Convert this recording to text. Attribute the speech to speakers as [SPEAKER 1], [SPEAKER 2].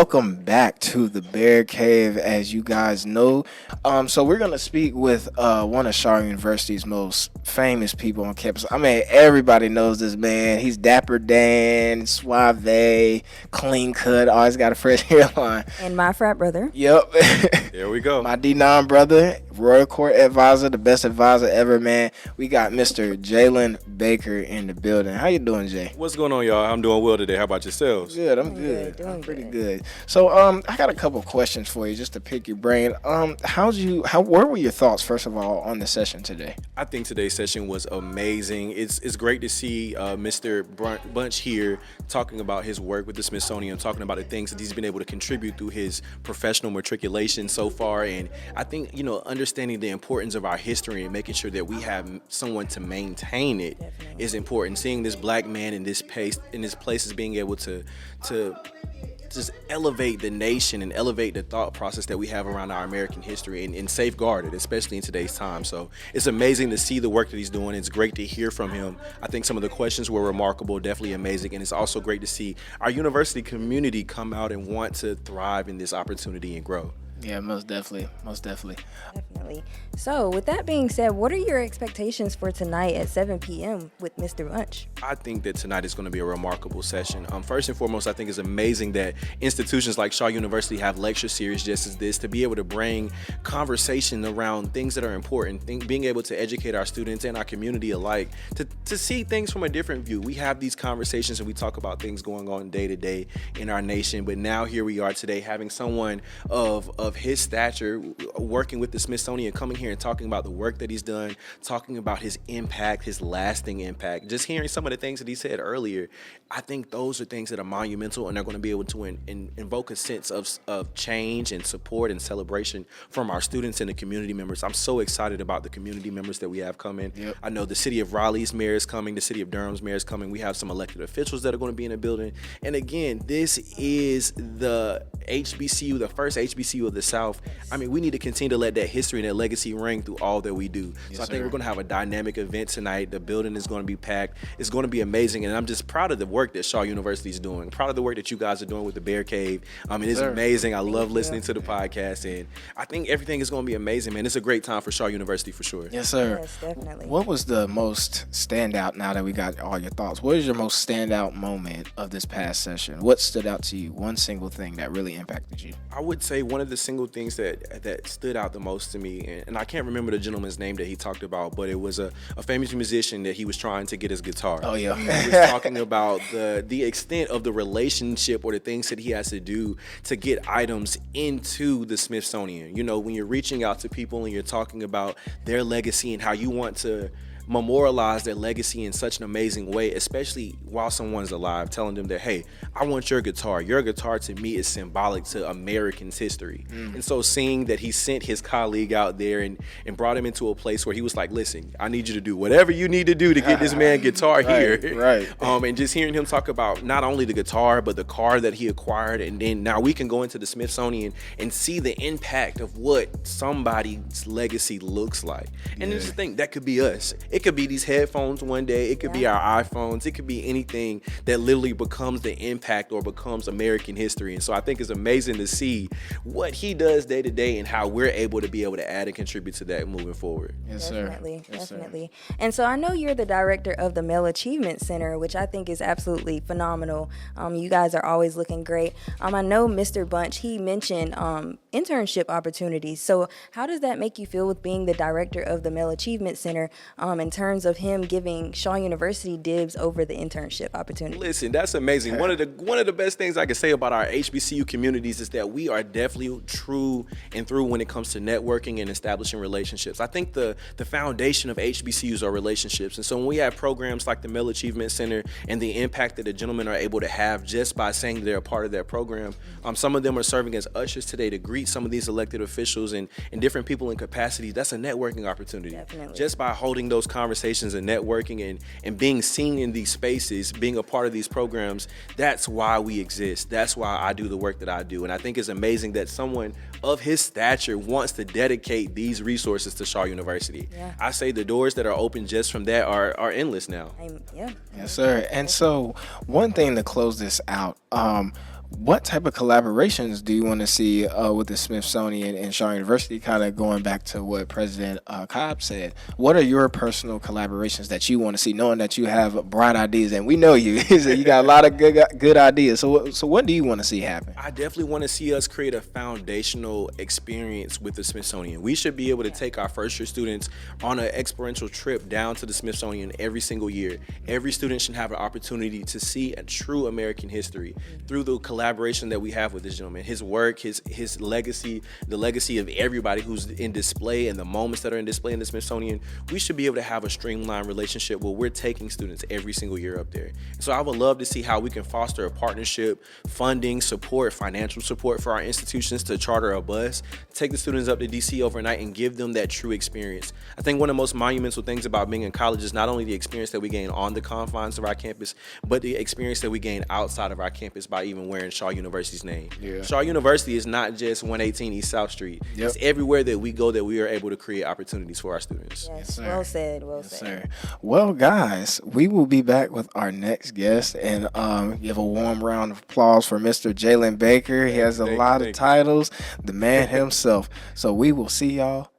[SPEAKER 1] welcome back to the Bear Cave. As you guys know, so we're gonna speak with one of Shaw University's most famous people on campus. I mean, everybody knows this man. He's Dapper Dan, suave, clean cut, always got a fresh hairline.
[SPEAKER 2] And my frat brother.
[SPEAKER 1] Yep.
[SPEAKER 3] There we go.
[SPEAKER 1] My D9 brother, Royal Court advisor, the best advisor ever, man. We got Mr. Jalen Baker in the building. How you doing, Jay?
[SPEAKER 3] What's going on, y'all? I'm doing well today. How about yourselves?
[SPEAKER 1] Good, I'm good. I'm pretty good. So, I got a couple of questions for you just to pick your brain. Where were your thoughts, first of all, on the session today?
[SPEAKER 3] I think today's session was amazing. It's great to see Mr. Bunch here talking about his work with the Smithsonian, talking about the things that he's been able to contribute through his professional matriculation so far. And I think, understanding the importance of our history and making sure that we have someone to maintain it is important. Seeing this black man in this place is being able to just elevate the nation and elevate the thought process that we have around our American history and safeguard it, especially in today's time. So it's amazing to see the work that he's doing. It's great to hear from him. I think some of the questions were remarkable, definitely amazing. And it's also great to see our university community come out and want to thrive in this opportunity and grow.
[SPEAKER 1] Yeah, most definitely.
[SPEAKER 2] Definitely. So, with that being said, what are your expectations for tonight at 7 p.m. with Mr. Bunch?
[SPEAKER 3] I think that tonight is going to be a remarkable session. First and foremost, I think it's amazing that institutions like Shaw University have lecture series just as this to be able to bring conversation around things that are important, being able to educate our students and our community alike to see things from a different view. We have these conversations and we talk about things going on day to day in our nation, but now here we are today having someone of his stature working with the Smithsonian, coming here and talking about the work that he's done, talking about his impact, his lasting impact. Just hearing some of the things that he said earlier, I think those are things that are monumental and they're going to be able to invoke a sense of change and support and celebration from our students and the community members. I'm so excited about the community members that we have coming. Yep. I know the city of Raleigh's mayor is coming, the city of Durham's mayor is coming. We have some elected officials that are going to be in the building. And again, this is the HBCU, the first HBCU of the South. I mean, we need to continue to let that history and that legacy ring through all that we do. Yes, so I think we're going to have a dynamic event tonight. The building is going to be packed. It's going to be amazing. And I'm just proud of the work that Shaw University is doing. Proud of the work that you guys are doing with the Bear Cave. I mean, it's amazing. I love listening to the podcast. And I think everything is going to be amazing, man. It's a great time for Shaw University for sure.
[SPEAKER 1] Yes, sir.
[SPEAKER 2] Yes, definitely.
[SPEAKER 1] What was the most standout, now that we got all your thoughts, what is your most standout moment of this past session? What stood out to you? One single thing that really impacted you?
[SPEAKER 3] I would say one of the single things that stood out the most to me, and I can't remember the gentleman's name that he talked about, but it was a famous musician that he was trying to get his guitar.
[SPEAKER 1] Oh, yeah.
[SPEAKER 3] He was talking about the extent of the relationship or the things that he has to do to get items into the Smithsonian. When you're reaching out to people and you're talking about their legacy and how you want to memorialize their legacy in such an amazing way, especially while someone's alive, telling them that, hey, I want your guitar. Your guitar to me is symbolic to American's history. And so seeing that he sent his colleague out there and brought him into a place where he was like, listen, I need you to do whatever you need to do to get this man guitar here.
[SPEAKER 1] Right.
[SPEAKER 3] And just hearing him talk about not only the guitar, but the car that he acquired. And then now we can go into the Smithsonian and see the impact of what somebody's legacy looks like. And just think that could be us. It could be these headphones one day. It could be our iPhones. It could be anything that literally becomes the impact or becomes American history. And so I think it's amazing to see what he does day to day and how we're able to add and contribute to that moving forward.
[SPEAKER 1] Yes,
[SPEAKER 2] Definitely,
[SPEAKER 1] sir. Yes,
[SPEAKER 2] definitely. Sir. And so I know you're the director of the Male Achievement Center, which I think is absolutely phenomenal. You guys are always looking great. I know Mr. Bunch, he mentioned internship opportunities. So how does that make you feel with being the director of the Male Achievement Center in terms of him giving Shaw University dibs over the internship opportunity?
[SPEAKER 3] Listen, that's amazing. One of the best things I can say about our HBCU communities is that we are definitely true and through when it comes to networking and establishing relationships. I think the foundation of HBCUs are relationships. And so when we have programs like the Male Achievement Center and the impact that the gentlemen are able to have just by saying they're a part of that program, some of them are serving as ushers today to greet some of these elected officials and different people in capacity. That's a networking opportunity.
[SPEAKER 2] Definitely.
[SPEAKER 3] Just by holding those conversations and networking and being seen in these spaces, being a part of these programs, that's why we exist. That's why I do the work that I do. And I think it's amazing that someone of his stature wants to dedicate these resources to Shaw University.
[SPEAKER 2] Yeah.
[SPEAKER 3] I say the doors that are open just from that are endless now.
[SPEAKER 1] Yes, sir. And so one thing to close this out, What type of collaborations do you want to see with the Smithsonian and Shaw University? Kind of going back to what President Cobb said. What are your personal collaborations that you want to see, knowing that you have bright ideas, and we know you. So you got a lot of good ideas. So what do you want to see happen?
[SPEAKER 3] I definitely want to see us create a foundational experience with the Smithsonian. We should be able to take our first year students on an experiential trip down to the Smithsonian every single year. Every student should have an opportunity to see a true American history through the collaboration that we have with this gentleman. His work, his legacy, the legacy of everybody who's in display and the moments that are in display in the Smithsonian. We should be able to have a streamlined relationship where we're taking students every single year up there. So I would love to see how we can foster a partnership, funding, support, financial support for our institutions to charter a bus, take the students up to DC overnight and give them that true experience. I think one of the most monumental things about being in college is not only the experience that we gain on the confines of our campus, but the experience that we gain outside of our campus by even wearing Shaw University's name.
[SPEAKER 1] Yeah.
[SPEAKER 3] Shaw University is not just 118 East South Street.
[SPEAKER 1] Yep.
[SPEAKER 3] It's everywhere that we go that we are able to create opportunities for our students.
[SPEAKER 2] Yes,
[SPEAKER 1] sir.
[SPEAKER 2] well said. Well
[SPEAKER 1] Yes,
[SPEAKER 2] said.
[SPEAKER 1] sir. Well, guys, we will be back with our next guest, and give a warm round of applause for Mr. Jalen Baker. He has a lot of titles, the man himself. So we will see y'all